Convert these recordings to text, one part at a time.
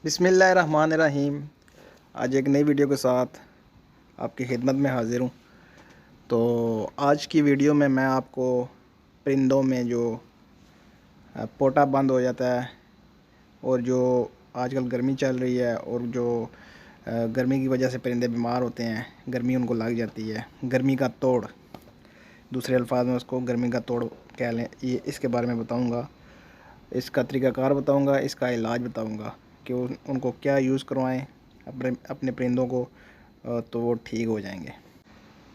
बिस्मिल्लाहिर्रहमानिर्रहीम। आज एक नई वीडियो के साथ आपकी खिदमत में हाज़िर हूँ। तो आज की वीडियो में मैं आपको परिंदों में जो पोटा बंद हो जाता है और जो आजकल गर्मी चल रही है और जो गर्मी की वजह से परिंदे बीमार होते हैं, गर्मी उनको लग जाती है, गर्मी का तोड़, दूसरे अल्फाज में उसको गर्मी का तोड़ कह लें, ये इसके बारे में बताऊँगा। इसका तरीक़ाकार बताऊँगा, इसका इलाज बताऊँगा कि उनको क्या यूज़ करवाएं अपने परिंदों को, तो वो ठीक हो जाएंगे।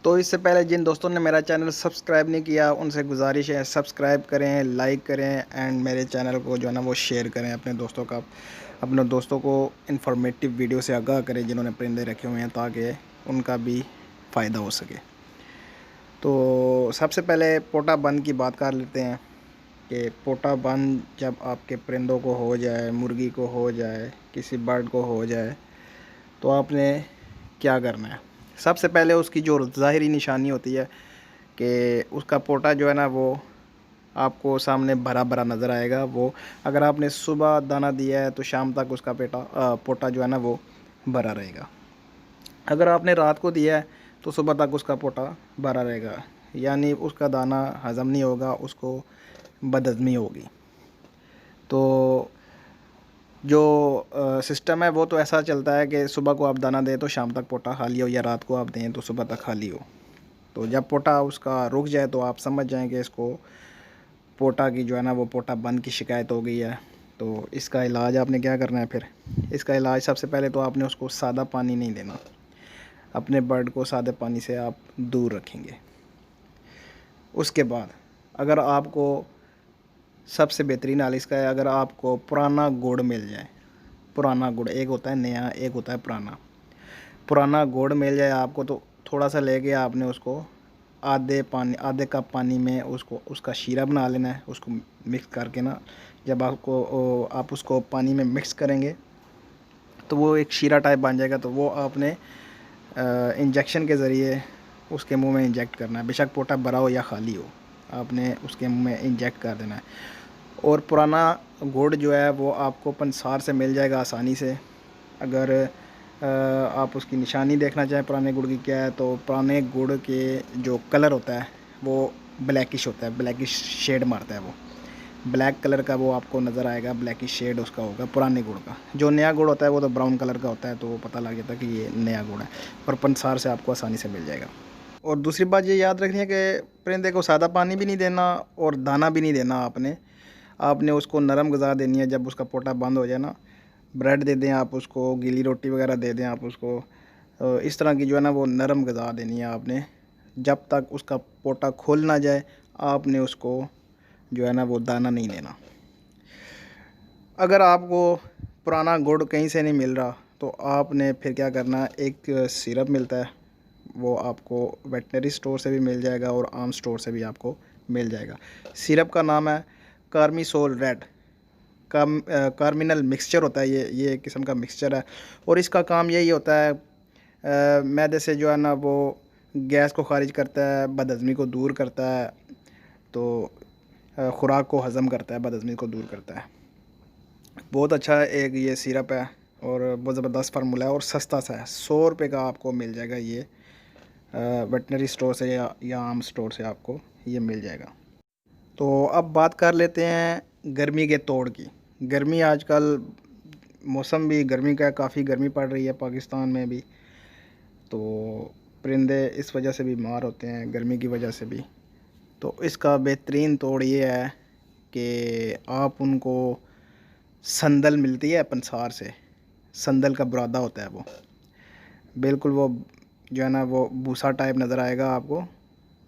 तो इससे पहले जिन दोस्तों ने मेरा चैनल सब्सक्राइब नहीं किया उनसे गुजारिश है सब्सक्राइब करें, लाइक करें एंड मेरे चैनल को जो है ना वो शेयर करें अपने दोस्तों को इन्फॉर्मेटिव वीडियो से आगाह करें जिन्होंने परिंदे रखे हुए हैं, ताकि उनका भी फ़ायदा हो सके। तो सबसे पहले पोटा बंद की बात कर लेते हैं कि पोटा बंद जब आपके परिंदों को हो जाए, मुर्गी को हो जाए, किसी बर्ड को हो जाए, तो आपने क्या करना है। सबसे पहले उसकी जो ज़ाहिरी निशानी होती है कि उसका पोटा जो है ना वो आपको सामने भरा भरा नज़र आएगा। वो अगर आपने सुबह दाना दिया है तो शाम तक उसका पोटा जो है ना वो भरा रहेगा। अगर आपने रात को दिया है तो सुबह तक उसका पोटा भरा रहेगा, यानी उसका दाना हज़म नहीं होगा, उसको बदहज़मी होगी। तो जो सिस्टम है वो तो ऐसा चलता है कि सुबह को आप दाना दें तो शाम तक पोटा खाली हो, या रात को आप दें तो सुबह तक खाली हो। तो जब पोटा उसका रुक जाए तो आप समझ जाएं कि इसको पोटा की जो है ना वो पोटा बंद की शिकायत हो गई है। तो इसका इलाज आपने क्या करना है फिर। इसका इलाज सबसे पहले तो आपने उसको सादा पानी नहीं देना, अपने बर्ड को सादे पानी से आप दूर रखेंगे। उसके बाद अगर आपको सबसे बेहतरीन हाल इसका है, अगर आपको पुराना गुड़ मिल जाए, पुराना गुड़, एक होता है नया, एक होता है पुराना, पुराना गुड़ मिल जाए आपको तो थोड़ा सा लेके आपने उसको आधे कप पानी में उसको उसका शीरा बना लेना है। उसको मिक्स करके ना, जब आप उसको पानी में मिक्स करेंगे तो वो एक शीरा टाइप बन जाएगा। तो वो आपने इंजेक्शन के ज़रिए उसके मुंह में इंजेक्ट करना है, बेशक पोटा भरा हो या खाली हो, आपने उसके मुंह में इंजेक्ट कर देना है। और पुराना गुड़ जो है वो आपको पंसार से मिल जाएगा आसानी से। अगर आप उसकी निशानी देखना चाहें पुराने गुड़ की क्या है, तो पुराने गुड़ के जो कलर होता है वो ब्लैकिश होता है, ब्लैकिश शेड मारता है, वो ब्लैक कलर का वो आपको नज़र आएगा, ब्लैकिश शेड उसका होगा पुराने गुड़ का। जो नया गुड़ होता है वो तो ब्राउन कलर का होता है, तो वो पता लग जाता है कि ये नया गुड़ है, और पंसार से आपको आसानी से मिल जाएगा। और दूसरी बात ये याद रखनी है कि परिंदे को सादा पानी भी नहीं देना और दाना भी नहीं देना। आपने उसको नरम ग़िज़ा देनी है। जब उसका पोटा बंद हो जाए ना, ब्रेड दे दें आप उसको, गीली रोटी वगैरह दे दें आप उसको, इस तरह की जो है ना वो नरम ग़िज़ा देनी है आपने। जब तक उसका पोटा खुल ना जाए आपने उसको जो है ना वो दाना नहीं देना। अगर आपको पुराना गुड़ कहीं से नहीं मिल रहा तो आपने फिर क्या करना है, एक सिरप मिलता है, वो आपको वेटनरी स्टोर से भी मिल जाएगा और आम स्टोर से भी आपको मिल जाएगा। सिरप का नाम है कार्मिसोल रेड का, कार्मिनल मिक्सचर होता है, ये एक किस्म का मिक्सचर है। और इसका काम यही होता है, मैदे से जो है ना वो गैस को ख़ारिज करता है, बदहज़मी को दूर करता है, तो ख़ुराक को हज़म करता है, बदहज़मी को दूर करता है। बहुत अच्छा एक ये सिरप है और बहुत ज़बरदस्त फार्मूला है और सस्ता सा है। 100 रुपये का आपको मिल जाएगा ये, वेटनरी स्टोर से या आम स्टोर से आपको ये मिल जाएगा। तो अब बात कर लेते हैं गर्मी के तोड़ की। गर्मी आजकल मौसम भी गर्मी का, काफ़ी गर्मी पड़ रही है पाकिस्तान में भी, तो परिंदे इस वजह से बीमार होते हैं, गर्मी की वजह से भी। तो इसका बेहतरीन तोड़ ये है कि आप उनको, संदल मिलती है पंसार से, संदल का बुरादा होता है वो, बिल्कुल वो जो है ना वो भूसा टाइप नज़र आएगा आपको,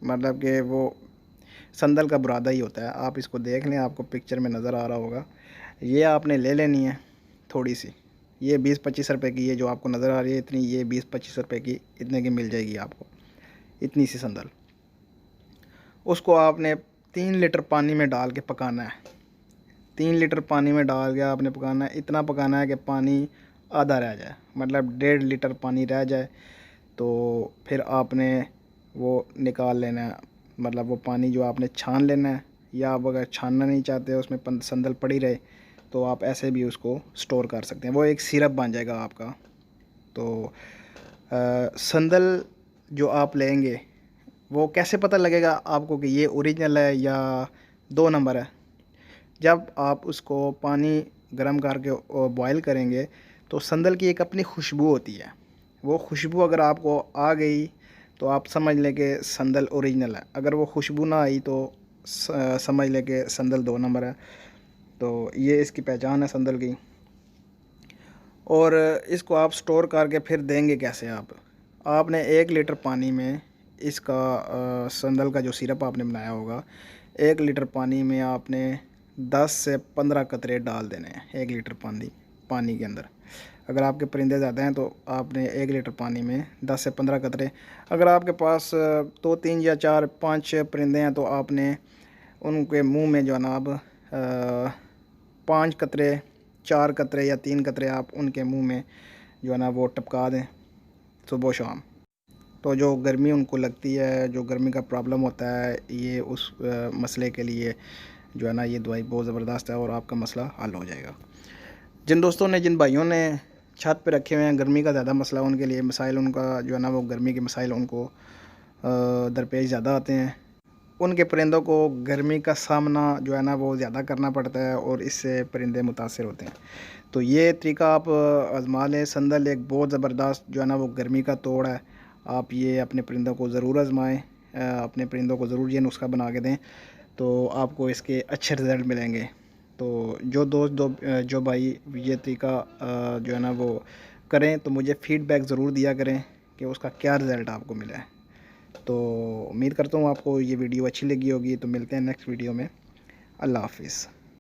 मतलब कि वो संदल का बुरादा ही होता है। आप इसको देख लें, आपको पिक्चर में नज़र आ रहा होगा। ये आपने ले लेनी है थोड़ी सी, ये 20-25 रुपए की, ये जो आपको नज़र आ रही है इतनी, ये 20-25 रुपए की, इतने की मिल जाएगी आपको, इतनी सी संदल। उसको आपने 3 लीटर पानी में डाल के पकाना है। 3 लीटर पानी में डाल के आपने पकाना है, इतना पकाना है कि पानी आधा रह जाए, मतलब 1.5 लीटर पानी रह जाए। तो फिर आपने वो निकाल लेना है, मतलब वो पानी जो आपने छान लेना है, या आप अगर छानना नहीं चाहते उसमें संदल पड़ी रहे तो आप ऐसे भी उसको स्टोर कर सकते हैं, वो एक सिरप बन जाएगा आपका। तो संदल जो आप लेंगे वो कैसे पता लगेगा आपको कि ये ओरिजिनल है या 2 नंबर है? जब आप उसको पानी गर्म करके बॉयल करेंगे तो संदल की एक अपनी खुशबू होती है। वो खुशबू अगर आपको आ गई तो आप समझ लें कि संदल ओरिजिनल है। अगर वो खुशबू ना आई तो समझ लें कि संदल 2 नंबर है। तो ये इसकी पहचान है संदल की। और इसको आप स्टोर करके फिर देंगे कैसे? आपने 1 लीटर पानी में इसका संदल का जो सिरप आपने बनाया होगा, 1 लीटर पानी में आपने 10 से 15 कतरे डाल देने हैं। 1 लीटर पानी के अंदर अगर आपके परिंदे ज़्यादा हैं तो आपने 1 लीटर पानी में 10 से 15 कतरे। अगर आपके पास 2 3 या 4 5 परिंदे हैं तो आपने उनके मुंह में जो है ना अब 5 कतरे, 4 कतरे या 3 कतरे आप उनके मुंह में जो है ना वो टपका दें सुबह शाम। तो जो गर्मी उनको लगती है, जो गर्मी का प्रॉब्लम होता है, ये उस मसले के लिए जो है ना ये दवाई बहुत ज़बरदस्त है और आपका मसला हल हो जाएगा। जिन दोस्तों ने, जिन भाइयों ने छत पे रखे हुए हैं, गर्मी का ज़्यादा मसला उनके लिए मसाइल, उनका जो है ना वो गर्मी के मसाइल उनको दरपेश ज़्यादा आते हैं। उनके परिंदों को गर्मी का सामना जो है ना वो ज़्यादा करना पड़ता है और इससे परिंदे मुतासर होते हैं। तो ये तरीका आप आज़मा लें। संदल एक बहुत ज़बरदस्त जो है ना वो गर्मी का तोड़ है। आप ये अपने परिंदों को ज़रूर आज़माएँ, अपने परिंदों को ज़रूर ये नुस्खा बना के दें तो आपको इसके अच्छे रिज़ल्ट मिलेंगे। तो जो भाई ये तरीका जो है ना वो करें तो मुझे फ़ीडबैक ज़रूर दिया करें कि उसका क्या रिज़ल्ट आपको मिला है। तो उम्मीद करता हूँ आपको ये वीडियो अच्छी लगी होगी। तो मिलते हैं नेक्स्ट वीडियो में। अल्लाह हाफ़िज़।